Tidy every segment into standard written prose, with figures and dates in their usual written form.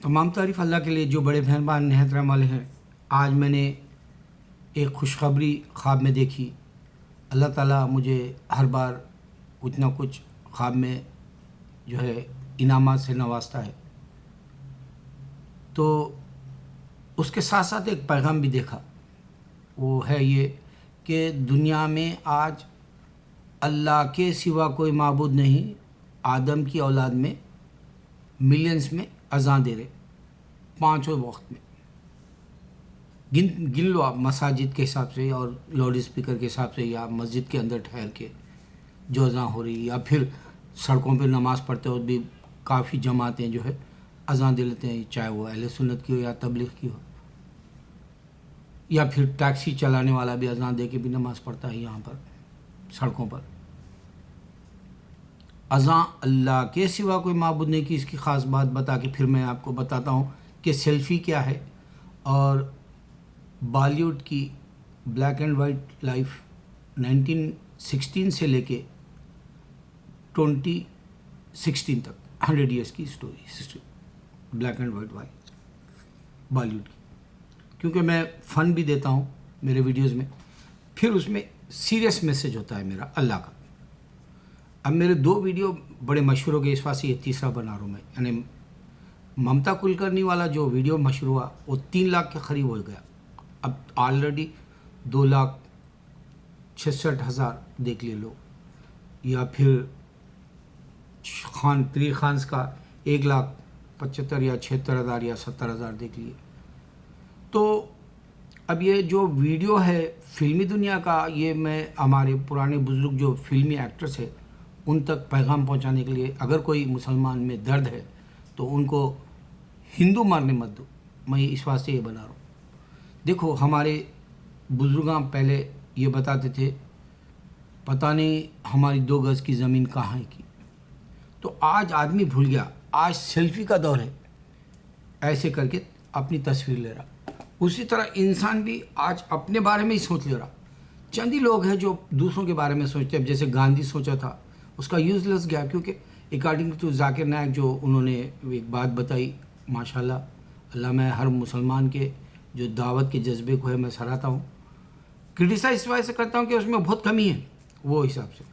تمام تعریف اللہ کے لیے جو بڑے مہربان نہایت رحم والے ہیں۔ آج میں نے ایک خوشخبری خواب میں دیکھی۔ اللہ تعالیٰ مجھے ہر بار کچھ نہ کچھ خواب میں جو ہے انعامات سے نوازتا ہے، تو اس کے ساتھ ساتھ ایک پیغام بھی دیکھا۔ وہ ہے یہ کہ دنیا میں آج اللہ کے سوا کوئی معبود نہیں۔ آدم کی اولاد میں ملینز میں اذان دے رہے، پانچوں وقت میں۔ گن لو آپ مساجد کے حساب سے اور لاؤڈ اسپیکر کے حساب سے، یا مسجد کے اندر ٹھہر کے جو اذان ہو رہی ہے، یا پھر سڑکوں پہ نماز پڑھتے وقت بھی کافی جماعتیں جو ہے اذان دے لیتے ہیں، چاہے وہ اہل سنت کی ہو یا تبلیغ کی ہو، یا پھر ٹیکسی چلانے والا بھی اذان دے کے بھی نماز پڑھتا ہے یہاں پر سڑکوں پر۔ اذان اللہ کے سوا کوئی معبود نہیں کی، اس کی خاص بات بتا کے پھر میں آپ کو بتاتا ہوں کہ سیلفی کیا ہے، اور بالی ووڈ کی بلیک اینڈ وائٹ لائف 1916 سے لے کے 2016 تک 100 ایئرس کی history black and white Bollywood کی، کیونکہ میں فن بھی دیتا ہوں میرے ویڈیوز میں، پھر اس میں سیریس میسج ہوتا ہے میرا اللہ کا۔ اب میرے 2 ویڈیو بڑے مشہور ہو گئے، اس واسطے یہ تیسرا بنا رہا ہوں میں۔ یعنی ممتا کلکرنی والا جو ویڈیو مشہور ہوا وہ 3 لاکھ کے قریب ہو گیا، اب آلریڈی 2,66,000 دیکھ لے لو، یا پھر طریق خانز کا 1,75,000 یا 76,000 یا 70,000 دیکھ لیے۔ تو اب یہ جو ویڈیو ہے فلمی دنیا کا، یہ میں ہمارے پرانے بزرگ جو فلمی ایکٹرس ہے ان تک پیغام پہنچانے کے لیے، اگر کوئی مسلمان میں درد ہے تو ان کو ہندو مارنے مت دو، میں اس واسطے یہ بنا رہا ہوں۔ دیکھو ہمارے بزرگاں پہلے یہ بتاتے تھے پتہ نہیں ہماری 2 گز کی زمین کہاں ہے کی، تو آج آدمی بھول گیا، آج سیلفی کا دور ہے، ایسے کر کے اپنی تصویر لے رہا۔ اسی طرح انسان بھی آج اپنے بارے میں ہی سوچ لے رہا۔ چند ہی لوگ ہیں جو دوسروں کے بارے میں سوچتے ہیں، جیسے گاندھی سوچا تھا، اس کا یوز لیس گیا، کیونکہ اکارڈنگ ٹو ذاکر نائک جو انہوں نے ایک بات بتائی، ماشاءاللہ اللہ، میں ہر مسلمان کے جو دعوت کے جذبے کو ہے میں سراہتا ہوں، کرٹیسائز اس وجہ سے کرتا ہوں کہ اس میں بہت کمی ہے وہ حساب سے۔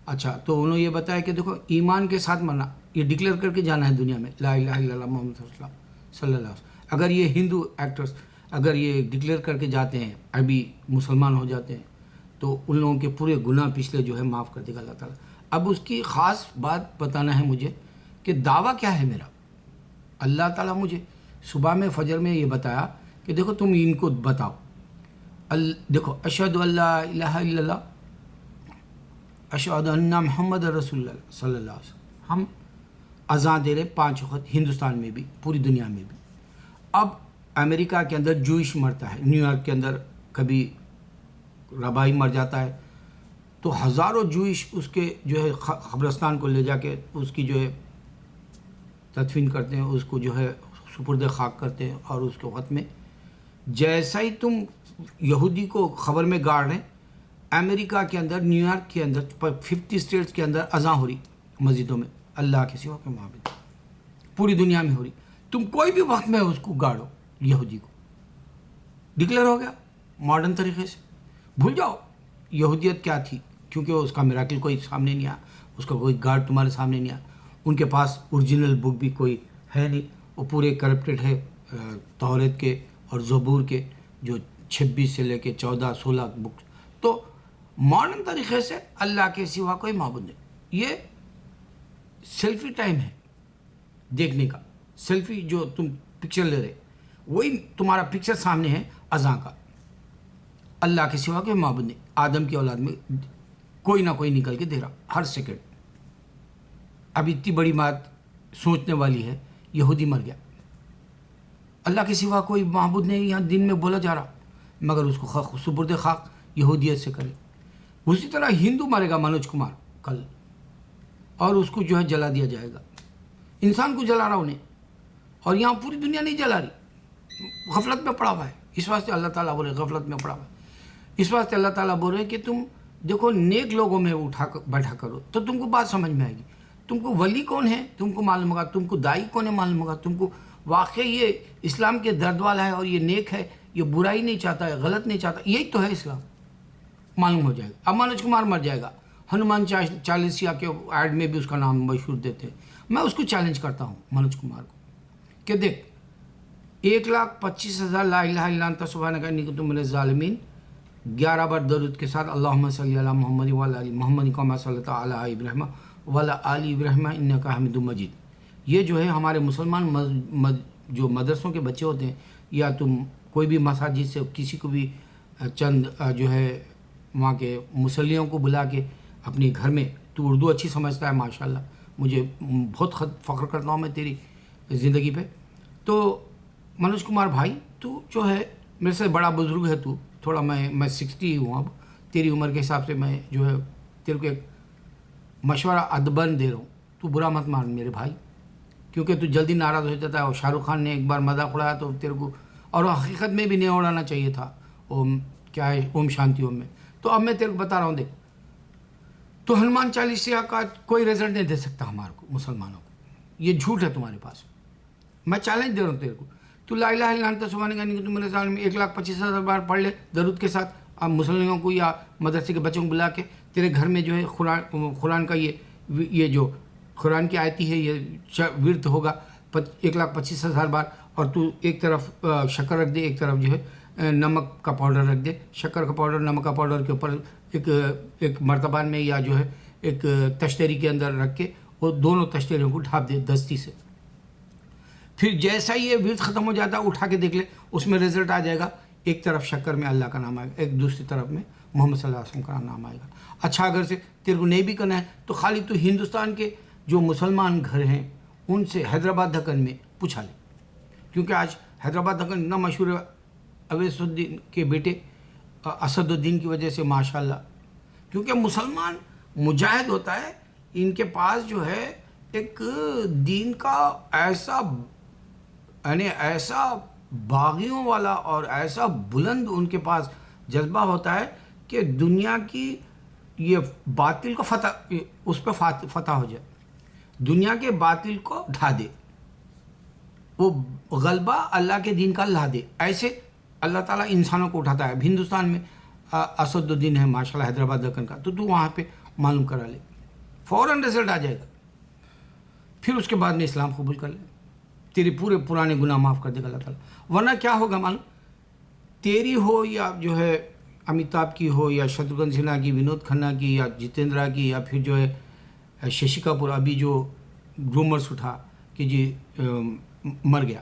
اچھا، تو انہوں نے یہ بتایا کہ دیکھو ایمان کے ساتھ مرنا، یہ ڈکلیئر کر کے جانا ہے دنیا میں، لا الہ الا اللہ محمد رسول اللہ صلی اللہ علیہ وسلم۔ اگر یہ ہندو ایکٹرس اگر یہ ڈکلیئر کر کے جاتے ہیں، ابھی مسلمان ہو جاتے ہیں، تو ان لوگوں کے پورے گناہ پچھلے جو ہے معاف کر دے گا اللہ تعالیٰ۔ اب اس کی خاص بات بتانا ہے مجھے کہ دعویٰ کیا ہے میرا۔ اللہ تعالیٰ مجھے صبح میں فجر میں یہ بتایا کہ دیکھو تم ان کو بتاؤ، دیکھو اشہد ان لا الہ الا اللہ، اشہد ان محمد رسول اللہ صلی اللہ علیہ وسلم۔ ہم اذان دے رہے 5 وقت، ہندوستان میں بھی پوری دنیا میں بھی۔ اب امریکہ کے اندر جوئش مرتا ہے، نیو یارک کے اندر کبھی ربائی مر جاتا ہے، تو ہزاروں جوئش اس کے جو ہے قبرستان کو لے جا کے اس کی جو ہے تدفین کرتے ہیں، اس کو جو ہے سپرد خاک کرتے ہیں، اور اس کے وقت میں جیسا ہی تم یہودی کو خبر میں گاڑ رہے ہیں، امریکہ کے اندر نیو یارک کے اندر 50 اسٹیٹس کے اندر اذان ہو رہی مسجدوں میں، اللہ کے سوا کے معبود پوری دنیا میں ہو رہی۔ تم کوئی بھی وقت میں اس کو گاڑو، یہودی کو ڈکلیئر ہو گیا ماڈرن طریقے سے۔ بھول جاؤ یہودیت کیا تھی، کیونکہ اس کا میراکل کوئی سامنے نہیں آیا، اس کا کوئی گارڈ تمہارے سامنے نہیں آیا، ان کے پاس اوریجنل بک بھی کوئی ہے نہیں، وہ پورے کرپٹڈ ہے توریت کے اور زبور کے جو 26 سے لے کے 14 16 بک۔ تو ماڈرن طریقے سے اللہ کے سوا کوئی معبود نہیں۔ یہ سیلفی ٹائم ہے دیکھنے کا، سیلفی جو تم پکچر لے رہے وہی تمہارا پکچر سامنے ہے اذان کا۔ اللہ کے سوا کوئی معبود نہیں، آدم کی اولاد میں کوئی نہ کوئی نکل کے دے رہا ہر سیکنڈ۔ اب اتنی بڑی بات سوچنے والی ہے، یہودی مر گیا، اللہ کے سوا کوئی معبود نہیں یہاں دن میں بولا جا رہا، مگر اس کو سپرد خاک یہودیت سے کرے۔ اسی طرح ہندو مرے گا منوج کمار کل، اور اس کو جو ہے جلا دیا جائے گا۔ انسان کو جلا رہا انہیں، اور یہاں پوری دنیا نہیں جلا رہی، غفلت میں پڑا ہوا ہے۔ اس واسطے اللہ تعالیٰ بول رہے غفلت میں پڑا ہوا ہے، اس واسطے اللہ تعالیٰ بول رہے کہ تم دیکھو نیک لوگوں میں بیٹھا کرو تو تم کو بات سمجھ میں آئے گی۔ تم کو ولی کون ہے تم کو معلوم ہوگا، تم کو دائی کون ہے معلوم ہوگا، تم کو واقعی یہ اسلام کے درد والا ہے اور یہ نیک ہے، یہ برائی نہیں چاہتا ہے، غلط نہیں چاہتا، یہی تو ہے اسلام، معلوم ہو جائے گا۔ اب منوج کمار مر جائے گا، ہنومان چالیسیا کے ایڈ میں بھی اس کا نام مشہور دیتے ہیں، میں اس کو چیلنج کرتا ہوں منوج کمار کو کہ دیکھ 1,25,000 لا الہ الا انت سبحانک انی کنت من الظالمین 11 بار درود کے ساتھ اللہم صلی علی محمد وعلی آل محمد کما صلیت علی ابراہیم وعلی آل ابراہیم انک حمید مجید۔ یہ جو ہے ہمارے مسلمان جو مدرسوں کے بچے ہوتے ہیں، یا تم کوئی بھی مساجد سے کسی کو بھی چند جو ہے وہاں کے مصلیوں کو بلا کے اپنے گھر میں، تو اردو اچھی سمجھتا ہے ماشاءاللہ، مجھے بہت فخر کرتا ہوں میں تیری زندگی پہ۔ تو منوج کمار بھائی، تو جو ہے میرے سے بڑا بزرگ ہے، تو تھوڑا میں 60 ہوں اب، تیری عمر کے حساب سے میں جو ہے تیرے کو ایک مشورہ ادباً دے رہا ہوں، تو برا مت مان میرے بھائی، کیونکہ تو جلدی ناراض ہو جاتا ہے، اور شاہ رخ خان نے ایک بار مذاق اڑایا تو تیرے کو، اور حقیقت میں بھی نہیں اڑانا چاہیے تھا، کیا ہے اوم شانتی اوم میں۔ تو اب میں تیرے کو بتا رہا ہوں، دیکھ تو ہنومان چالیسا کا کوئی رزلٹ نہیں دے سکتا ہمارے کو مسلمانوں کو، یہ جھوٹ ہے تمہارے پاس، میں چیلنج دے رہا ہوں تیرے کو۔ تو لا الہ الا انت سبحانک انی کنت من الظالمین 1,25,000 بار پڑھ لے درود کے ساتھ، اب مسلمانوں کو یا مدرسے کے بچوں کو بلا کے تیرے گھر میں جو ہے قرآن کا یہ جو قرآن کی آیتی ہے یہ ورد ہوگا 1,25,000 بار، اور تو ایک طرف شکر رکھ دے، ایک طرف جو ہے نمک کا پاؤڈر رکھ دے، شکر کا پاؤڈر نمک کا پاؤڈر کے اوپر ایک مرتبان میں یا جو ہے ایک تشتری کے اندر رکھ کے وہ دونوں تشتریوں کو ڈھانپ دے دستی سے، پھر جیسا ہی یہ ورد ختم ہو جاتا ہے اٹھا کے دیکھ لے، اس میں رزلٹ آ جائے گا، ایک طرف شکر میں اللہ کا نام آئے گا، ایک دوسری طرف میں محمد صلی اللہ علیہ وسلم کا نام آئے گا۔ اچھا اگر سے تیرے کو نہیں بھی کرنا ہے تو خالی تو ہندوستان کے جو مسلمان گھر ہیں ان سے حیدرآباد دکن میں پوچھا لے، کیونکہ آج حیدرآباد دکن اتنا مشہور ہے اویس الدین کے بیٹے اسد الدین کی وجہ سے ماشاءاللہ، کیونکہ مسلمان مجاہد ہوتا ہے، ان کے پاس جو ہے ایک دین کا ایسا باغیوں والا اور ایسا بلند ان کے پاس جذبہ ہوتا ہے کہ دنیا کی یہ باطل کو اس پہ فتح ہو جائے، دنیا کے باطل کو ڈھا دے، وہ غلبہ اللہ کے دین کا لا دے، ایسے اللہ تعالیٰ انسانوں کو اٹھاتا ہے۔ اب ہندوستان میں اسد الدین ہے ماشاءاللہ حیدرآباد دکن کا، تو وہاں پہ معلوم کرا لے، فوراً رزلٹ آ جائے گا، پھر اس کے بعد میں اسلام قبول کر لے، تیرے پورے پرانے گناہ معاف کر دے گا اللہ تعالیٰ۔ ورنہ کیا ہوگا معلوم، تیری ہو یا جو ہے امیتابھ کی ہو یا شتروگھن سنہا کی، ونود کھنہ کی یا جتیندرا کی، یا پھر جو ہے ششی کپور، ابھی جو رومرز اٹھا کہ جی مر گیا،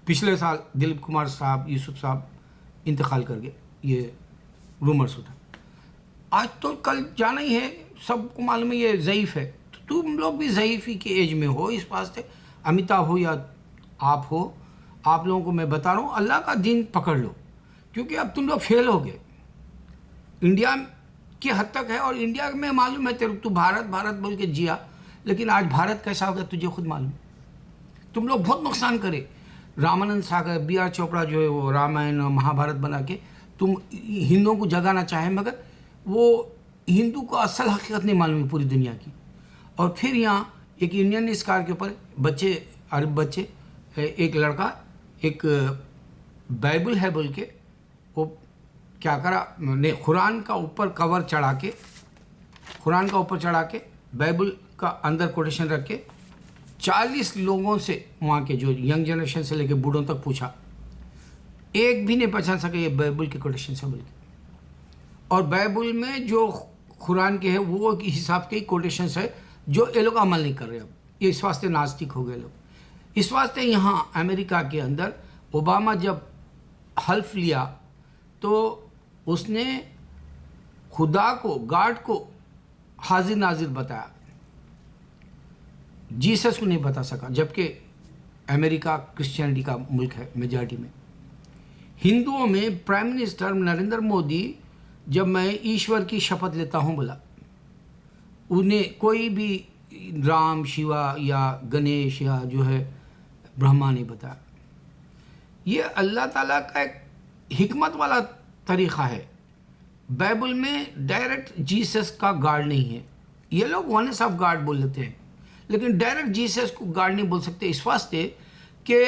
پچھلے سال دلیپ کمار صاحب، یوسف صاحب انتقال کر گئے، یہ رومرز اٹھا، آج تو کل جانا ہی ہے، سب کو معلوم ہے یہ ضعیف ہے، تو تم لوگ بھی ضعیفی کے ایج میں ہو، اس واسطے امیتابھ ہو یا آپ ہو، آپ لوگوں کو میں بتا رہا ہوں اللہ کا دین پکڑ لو، کیونکہ اب تم لوگ فیل ہو گئے، انڈیا کی حد تک ہے، اور انڈیا میں معلوم ہے تیرے تو بھارت بول کے جیا، لیکن آج بھارت کیسا ہو گیا تجھے خود معلوم، تم لوگ بہت نقصان کرے، رامانند ساگر، بی آر چوپڑا جو ہے وہ رامائن اور مہا بھارت بنا کے تم ہندوؤں کو جگانا چاہے، مگر وہ ہندو کو اصل حقیقت نہیں معلوم ہے پوری دنیا کی۔ اور پھر یہاں ایک انڈین اسکار کے اوپر بچے، عرب بچے، ایک لڑکا ایک بائبل ہے بول کے وہ کیا کرا نے قرآن کا اوپر کور چڑھا کے، قرآن کا اوپر چڑھا کے بائبل کا اندر کوٹیشن رکھ کے 40 لوگوں سے وہاں کے جو ینگ جنریشن سے لے کے بوڑھوں تک پوچھا، ایک بھی نہیں پہچان سکے یہ بائبل کے کوٹیشن سے بول کے، اور بائبل میں جو قرآن کے ہے وہ حساب کے ہی کوٹیشنس ہے جو یہ لوگ عمل نہیں کر رہے، اب یہ اس واسطے ناستک ہو گئے لوگ۔ اس واسطے یہاں امریکہ کے اندر اوباما جب حلف لیا تو اس نے خدا کو، گاڈ کو حاضر ناظر بتایا، جیسس کو نہیں بتا سکا، جبکہ امریکہ کرسچینٹی کا ملک ہے میجارٹی میں۔ ہندوؤں میں پرائم منسٹر نریندر مودی جب میں ایشور کی شپت لیتا ہوں بولا، انہیں کوئی بھی رام، شیوا یا گنیش یا جو ہے برہما نہیں بتایا۔ یہ اللہ تعالیٰ کا ایک حکمت والا طریقہ ہے، بائبل میں ڈائریکٹ جیسس کا گاڈ نہیں ہے، یہ لوگ ونس آف گاڈ بول لیتے ہیں، لیکن ڈائریکٹ جیسس کو گاڈ نہیں بول سکتے، اس واسطے کہ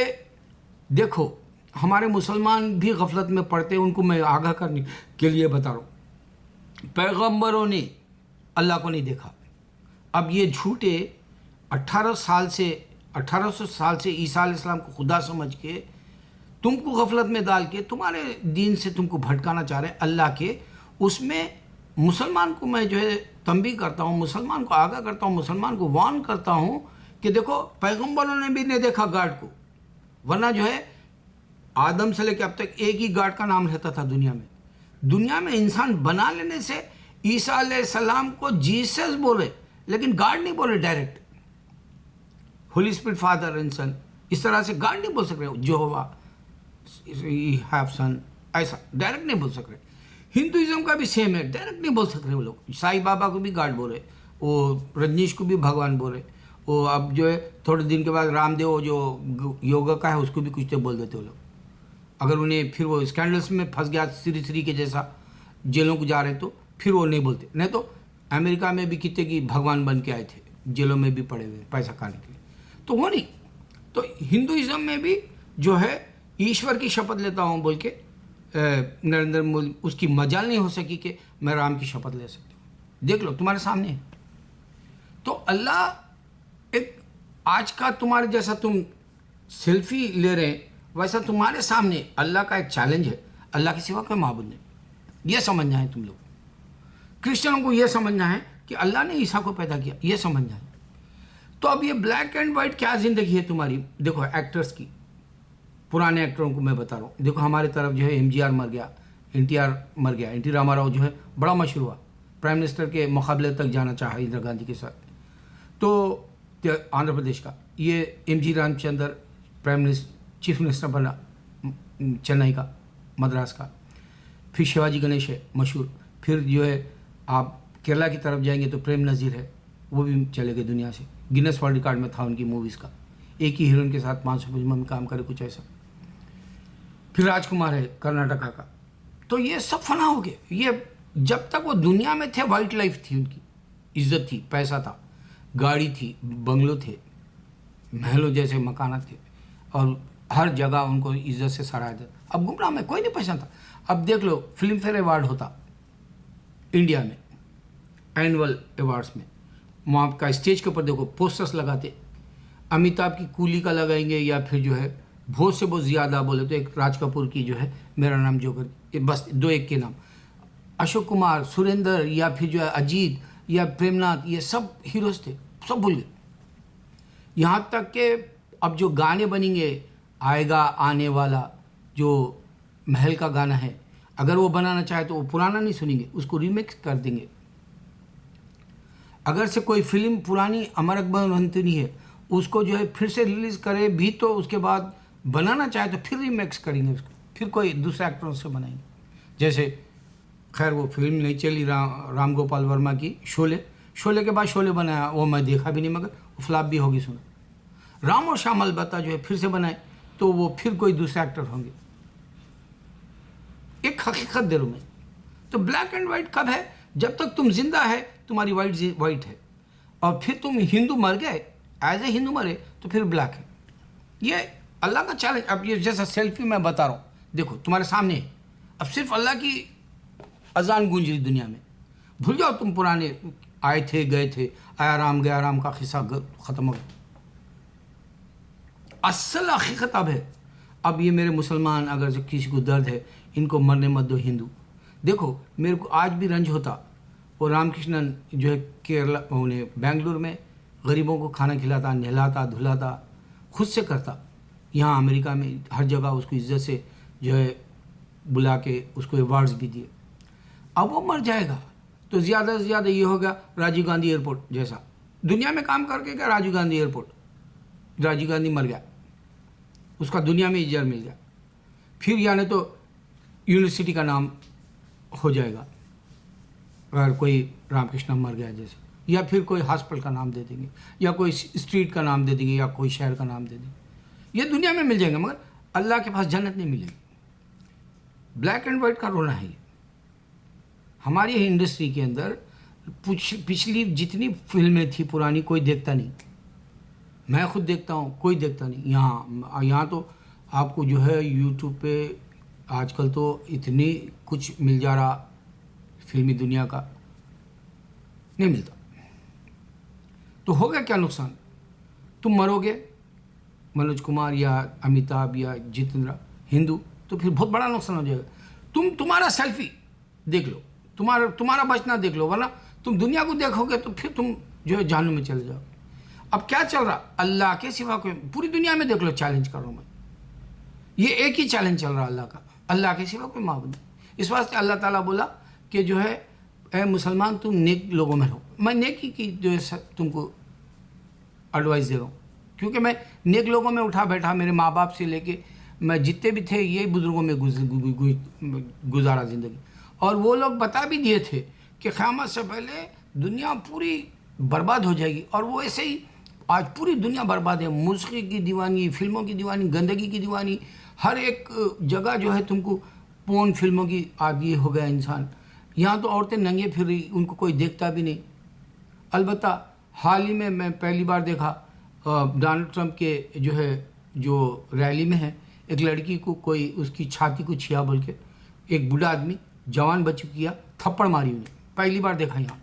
دیکھو ہمارے مسلمان بھی غفلت میں پڑتے ہیں، ان کو میں آگاہ کرنے کے لیے بتا رہا ہوں، پیغمبروں نے اللہ کو نہیں دیکھا۔ اب یہ جھوٹے 1800 سال سے عیسیٰ علیہ السلام کو خدا سمجھ کے تم کو غفلت میں ڈال کے تمہارے دین سے تم کو بھٹکانا چاہ رہے ہیں اللہ کے، اس میں مسلمان کو میں جو ہے تنبیہ کرتا ہوں، مسلمان کو آگاہ کرتا ہوں، مسلمان کو وارن کرتا ہوں کہ دیکھو پیغمبروں نے بھی نہیں دیکھا گاڈ کو، ورنہ جو ہے آدم سے لے کے اب تک ایک ہی گاڈ کا نام رہتا تھا دنیا میں انسان بنا لینے سے عیسیٰ علیہ السلام کو جیسس بولے لیکن گاڈ نہیں بولے direct, holy spirit father and son, اس طرح سے گاڈ نہیں بول سک رہے، یہوہ ہیو سن، ایسا ڈائریکٹ نہیں بول سک رہے۔ ہندوازم کا بھی سیم ہے، ڈائریکٹ نہیں بول سک رہے وہ لوگ، سائی بابا کو بھی گاڈ بولے، وہ رجنیش کو بھی بھگوان بولے، وہ اب جو ہے تھوڑے دن کے بعد رام دیو جو یوگا کا ہے اس کو بھی کچھ تو بول دیتے وہ لوگ، اگر انہیں پھر وہ اسکینڈلس میں پھنس گیا سری کے جیسا جیلوں کو جا رہے تو پھر وہ نہیں بولتے، نہیں تو امریکہ میں بھی کتنے کی بھگوان بن کے آئے تھے، جیلوں میں بھی پڑے ہوئے پیسہ کھانے کے لیے، تو وہ نہیں۔ تو ہندوازم میں بھی جو ہے ایشور کی شپت لیتا ہوں بول کے نریندر مودی اس کی مجال نہیں ہو سکی کہ میں رام کی شپت لے سکتا ہوں، دیکھ لو تمہارے سامنے ہے۔ تو اللہ ایک آج کا تمہارے جیسا تم سیلفی لے رہے ہیں ویسا تمہارے سامنے اللہ کا ایک چیلنج ہے، اللہ کے سوا کوئی معبود نہیں، یہ سمجھنا ہے تم لوگ، کرسچنوں کو یہ سمجھنا ہے کہ اللہ نے عیسیٰ کو پیدا کیا، یہ سمجھنا ہے۔ تو اب یہ بلیک اینڈ وائٹ کیا زندگی ہے تمہاری، دیکھو ایکٹرز کی، پرانے ایکٹروں کو میں بتا رہا ہوں، دیکھو ہماری طرف جو ہے ایم جی آر مر گیا، این ٹی آر مر گیا، این ٹی راما راؤ جو ہے بڑا مشہور ہوا، پرائم منسٹر کے مقابلے تک جانا چاہا اندرا گاندھی کے ساتھ، تو آندھرا پردیش کا، یہ M G Ram Chandra chief minister بنا چنئی کا، مدراس کا، پھر شیواجی گنیش ہے مشہور، پھر جو ہے آپ کیرلا کی طرف جائیں گے تو پریم نذیر ہے، وہ بھی چلے گئے دنیا سے، گینس ورلڈ ریکارڈ میں تھا ان کی موویز کا، ایک ہی ہیروئن کے ساتھ 500 فلموں میں کام کرے کچھ ایسا، پھر راج کمار ہے کرناٹکا کا، تو یہ سب فنا ہو گئے، یہ جب تک وہ دنیا میں تھے وائٹ لائف تھی، ان کی عزت تھی، پیسہ تھا، گاڑی تھی، بنگلو تھے، محلوں جیسے مکانات تھے، اور ہر جگہ ان کو عزت سے سرایا جاتا، اب گمراہ میں کوئی نہیں پہچانتا۔ اب دیکھ لو فلم فیئر ایوارڈ ہوتا انڈیا میں، اینول ایوارڈس میں، وہاں کا اسٹیج کے اوپر دیکھو پوسٹرس لگاتے، امیتابھ کی کولی کا لگائیں گے یا پھر جو ہے بہت سے بہت زیادہ بولے تو ایک راج کپور کی جو ہے میرا نام جوکر، بس دو ایک کے نام، اشوک کمار، سریندر یا پھر جو ہے اجیت یا پریم ناتھ، یہ سب ہیروز تھے، سب بھول گئے، یہاں تک کہ اب جو گانے بنیں گے، آئے گا آنے والا جو محل کا گانا ہے، اگر وہ بنانا چاہے تو وہ پرانا نہیں سنیں گے، اس کو ریمیکس کر دیں گے، اگر سے کوئی فلم پرانی امر اکبر انتھونی ہے اس کو جو ہے پھر سے ریلیز کرے بھی تو اس کے بعد بنانا چاہے تو پھر ریمیکس کریں گے اس کو، پھر کوئی دوسرے ایکٹروں سے بنائیں گے، جیسے خیر وہ فلم نہیں چلی رام گوپال ورما کی شولے کے بعد شولے بنایا، وہ میں دیکھا بھی نہیں مگر فلاپ بھی ہوگی سنا، رام اور شیام البتہ جو ہے پھر سے بنائے تو وہ پھر کوئی دوسرے ایکٹر ہوں گے، ایک حقیقت دے رہا ہوں میں۔ تو بلیک اینڈ وائٹ کب ہے؟ جب تک تم زندہ ہے تمہاری وائٹ ہے، اور پھر تم ہندو مر گئے، ایز اے ہندو مرے تو پھر بلیک ہے، یہ اللہ کا چیلنج۔ اب یہ جیسا سیلفی میں بتا رہا ہوں، دیکھو تمہارے سامنے ہے، اب صرف اللہ کی اذان گونج رہی دنیا میں، بھول جاؤ تم پرانے آئے تھے گئے تھے، آیا رام گیا رام کا قصہ ختم ہو گیا، اصل حقیقت اب ہے۔ اب یہ میرے مسلمان اگر کسی کو درد ہے ان کو مرنے مت دو ہندو، دیکھو میرے کو آج بھی رنج ہوتا، وہ رام کرشنن جو ہے کیرلا انہیں بنگلور میں غریبوں کو کھانا کھلاتا، نہلاتا دھلاتا، خود سے کرتا، یہاں امریکہ میں ہر جگہ اس کو عزت سے جو ہے بلا کے اس کو ایوارڈز بھی دیے، اب وہ مر جائے گا تو زیادہ سے زیادہ یہ ہوگا راجیو گاندھی ایئرپورٹ جیسا، دنیا میں کام کر کے کیا راجیو گاندھی ایئرپورٹ، راجیو گاندھی مر گیا، اس کا دنیا میں اجازت مل گیا، پھر یعنی تو یونیورسٹی کا نام ہو جائے گا اگر کوئی رام کرشن مر گیا جیسے، یا پھر کوئی ہاسپٹل کا نام دے دیں گے، یا کوئی اسٹریٹ کا نام دے دیں گے، یا کوئی شہر کا نام دے دیں گے، یہ دنیا میں مل جائیں گے مگر اللہ کے پاس جنت نہیں ملے گی۔ بلیک اینڈ وائٹ کا رونا ہے یہ، ہماری انڈسٹری کے اندر پچھلی جتنی فلمیں تھی پرانی کوئی دیکھتا نہیں، میں خود دیکھتا ہوں، کوئی دیکھتا نہیں. یہاں تو آپ کو جو ہے یوٹیوب پہ آج کل تو اتنی کچھ مل جا رہا فلمی دنیا کا، نہیں ملتا. تو ہوگا کیا نقصان؟ تم مرو گے منوج کمار یا امیتابھ یا جتیندر ہندو، تو پھر بہت بڑا نقصان ہو جائے گا. تمہارا سیلفی دیکھ لو، تمہارا بچنا دیکھ لو، ورنہ تم دنیا کو دیکھو گے تو پھر تم جو ہے جہنم میں چلے جاؤ. اب کیا چل رہا؟ اللہ کے سوا کوئی، پوری دنیا میں دیکھ لو، چیلنج کر رہا ہوں میں، یہ ایک ہی چیلنج چل رہا اللہ کا، اللہ کے سوا کوئی معبود نہیں. اس واسطے اللہ تعالیٰ بولا کہ جو ہے اے مسلمان تم نیک لوگوں میں رہو. میں نیکی کی جو ہے تم کو ایڈوائز دے رہا ہوں، کیونکہ میں نیک لوگوں میں اٹھا بیٹھا، میرے ماں باپ سے لے کے میں جتنے بھی تھے یہ بزرگوں میں گزارا زندگی. اور وہ لوگ بتا بھی دیے تھے کہ قیامت سے پہلے دنیا پوری برباد ہو جائے گی، اور وہ ایسے ہی آج پوری دنیا برباد ہے. موسیقی کی دیوانی، فلموں کی دیوانی، گندگی کی دیوانی، ہر ایک جگہ جو ہے تم کو پون فلموں کی عادی ہو گیا انسان. یہاں تو عورتیں ننگے پھر رہی، ان کو کوئی دیکھتا بھی نہیں. البتہ حال ہی میں پہلی بار دیکھا ڈونلڈ ٹرمپ کے جو ریلی میں ہے، ایک لڑکی کو کوئی اس کی چھاتی کو چھیا بول کے ایک بوڑھا آدمی جوان بچی کو کیا، تھپڑ ماری انہیں. پہلی بار دیکھا یہاں،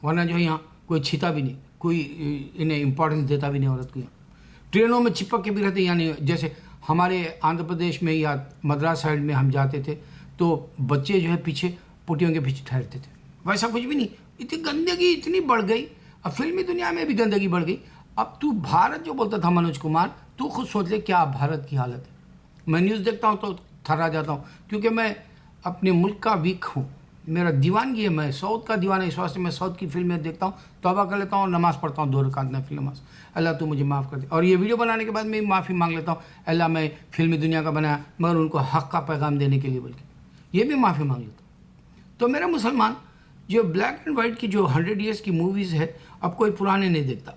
ورنہ جو ہے یہاں کوئی چھیتا بھی نہیں، کوئی انہیں امپورٹنس دیتا بھی نہیں عورت کو. یہاں ٹرینوں میں چپک کے بھی رہتے، یعنی جیسے ہمارے آندھرا پردیش میں یا مدراس سائڈ میں ہم جاتے تھے تو بچے جو ہے پیچھے پوٹیوں کے پیچھے ٹھہرتے تھے، ویسا کچھ بھی نہیں. اتنی گندگی اتنی بڑھ گئی، اب فلمی دنیا میں بھی گندگی بڑھ گئی. اب تو بھارت جو بولتا تھا منوج کمار، تو خود سوچ لے کیا بھارت کی حالت ہے. میں نیوز دیکھتا ہوں تو تھرا جاتا ہوں، کیونکہ میں اپنے ملک کا ویک ہوں. میرا دیوانگی ہے، میں ساؤتھ کا دیوانہ، اس واسطے میں ساؤتھ کی فلمیں دیکھتا ہوں، توبہ کر لیتا ہوں، نماز پڑھتا ہوں 2 رکعت نفل نماز. اللہ تو مجھے معاف کر دے. اور یہ ویڈیو بنانے کے بعد میں معافی مانگ لیتا ہوں، اللہ میں فلمی دنیا کا بنایا مگر ان کو حق کا پیغام دینے کے لیے، بلکہ یہ بھی معافی مانگ لیتا ہوں. تو میرا مسلمان جو بلیک اینڈ وائٹ کی جو 100 ایئرس کی موویز ہے، اب کوئی پرانے نہیں دیکھتا.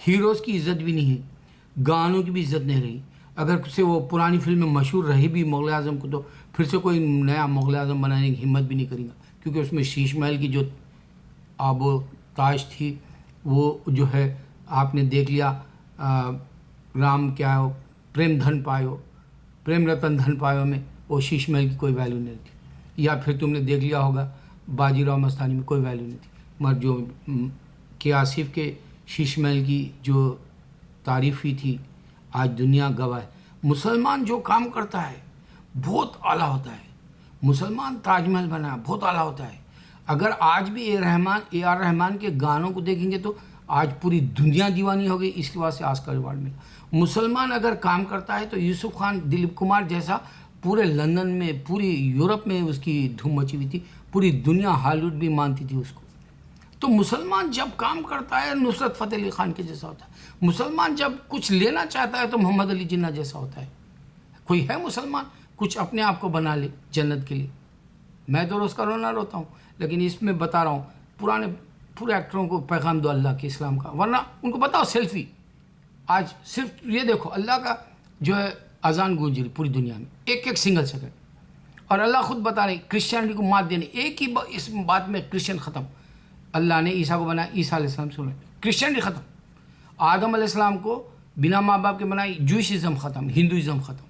ہیروز کی عزت بھی نہیں ہے، گانوں کی بھی عزت نہیں رہی. اگر سے وہ پرانی فلمیں مشہور رہی بھی مغل اعظم کو، تو پھر سے کوئی نیا مغل اعظم بنانے کی ہمت بھی نہیں کرے گا، کیونکہ اس میں شیش محل کی جو آب و تاش تھی وہ جو ہے آپ نے دیکھ لیا. رام کیا ہو پریم دھن پایو، پریم رتن دھن پایو میں وہ شیش محل کی کوئی ویلیو نہیں تھی. یا پھر تم نے دیکھ لیا ہوگا باجی راؤ مستانی میں کوئی ویلیو نہیں تھی، مگر جو کہ آصف کے شیش محل کی جو تعریف ہوئی تھی آج دنیا گواہ ہے. مسلمان جو کام کرتا ہے بہت اعلیٰ ہوتا ہے. مسلمان تاج محل بنا بہت اعلیٰ ہوتا ہے. اگر آج بھی اے آر رحمان کے گانوں کو دیکھیں گے تو آج پوری دنیا دیوانی ہو گئی، اس کے واسطے آسکر ایوارڈ ملا. مسلمان اگر کام کرتا ہے تو یوسف خان، دلیپ کمار جیسا پورے لندن میں، پوری یورپ میں اس کی دھوم مچی ہوئی تھی، پوری دنیا ہالی ووڈ بھی مانتی تھی اس کو. تو مسلمان جب کام کرتا ہے نصرت فتح علی خان کے جیسا ہوتا ہے. مسلمان جب کچھ لینا چاہتا ہے تو محمد علی جناح جیسا ہوتا ہے. کوئی ہے مسلمان کچھ اپنے آپ کو بنا لے جنت کے لیے؟ میں تو روز کا رونا روتا ہوں، لیکن اس میں بتا رہا ہوں پورے ایکٹروں کو پیغام دو اللہ کے اسلام کا، ورنہ ان کو بتاؤ سیلفی. آج صرف یہ دیکھو اللہ کا جو ہے اذان گونج رہی پوری دنیا میں، ایک سنگل سیکنڈ. اور اللہ خود بتا رہے کرسچینٹی کو مات دینے، ایک ہی اس بات میں کرسچن ختم. اللہ نے عیسیٰ کو بنایا، عیسیٰ علیہ السلام سے کرسچینٹی ختم. آدم علیہ السلام کو بنا ماں باپ کے بنائی، جوئشزم ختم، ہندوازم ختم.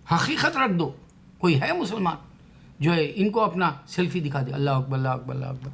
حقیقت رکھ دو. کوئی ہے مسلمان جو ہے ان کو اپنا سیلفی دکھا دے؟ اللہ اکبر اللہ اکبر اللہ اکبر.